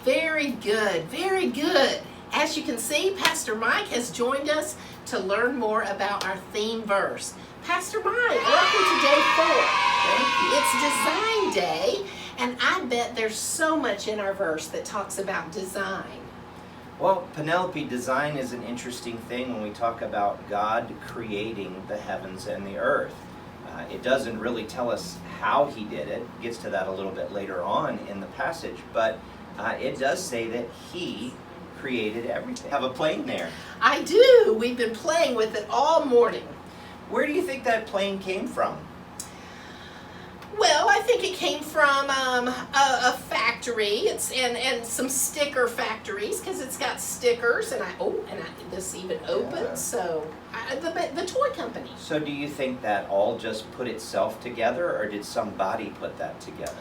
Very good, very good. As you can see, Pastor Mike has joined us to learn more about our theme verse. Pastor Mike, welcome to day 4. Thank you. It's Design Day, and I bet there's so much in our verse that talks about design. Well, Penelope, design is an interesting thing when we talk about God creating the heavens and the earth. It doesn't really tell us how he did it. It gets to that a little bit later on in the passage, but it does say that he created everything. Have a plane there. I do. We've been playing with it all morning. Where do you think that plane came from? Well, I think it came from a factory. And some sticker factories, because it's got stickers, and this even opens. Yeah. So the toy company. So do you think that all just put itself together, or did somebody put that together?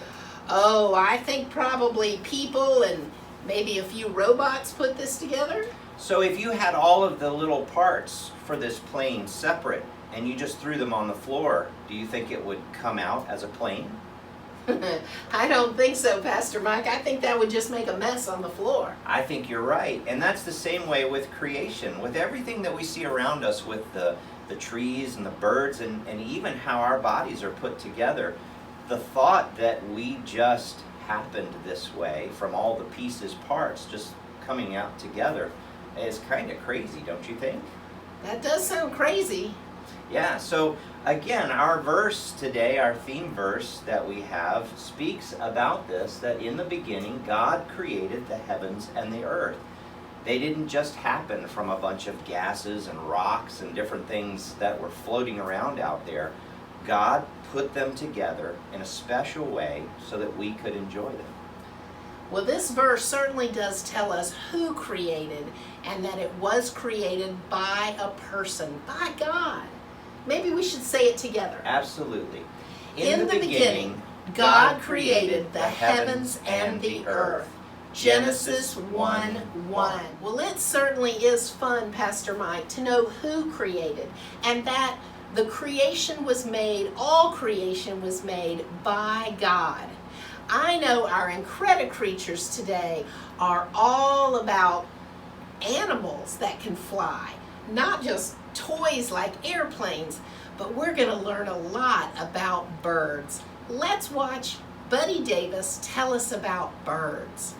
Oh, I think probably people and maybe a few robots put this together. So if you had all of the little parts for this plane separate, and you just threw them on the floor, do you think it would come out as a plane? I don't think so, Pastor Mike. I think that would just make a mess on the floor. I think you're right. And that's the same way with creation. With everything that we see around us, with the trees and the birds, and even how our bodies are put together, the thought that we just happened this way from all the pieces, parts, just coming out together is kind of crazy, don't you think? That does sound crazy. Yeah, so again, our verse today, our theme verse that we have, speaks about this, that in the beginning, God created the heavens and the earth. They didn't just happen from a bunch of gases and rocks and different things that were floating around out there. God put them together in a special way so that we could enjoy them. Well, this verse certainly does tell us who created, and that it was created by a person, by God. Maybe we should say it together. Absolutely. In the beginning, God created the heavens and the earth. Genesis 1:1. Well, it certainly is fun, Pastor Mike, to know who created, and that the creation was made, all creation was made by God. I know our Incredi creatures today are all about animals that can fly, not just toys like airplanes, but we're going to learn a lot about birds. Let's watch Buddy Davis tell us about birds.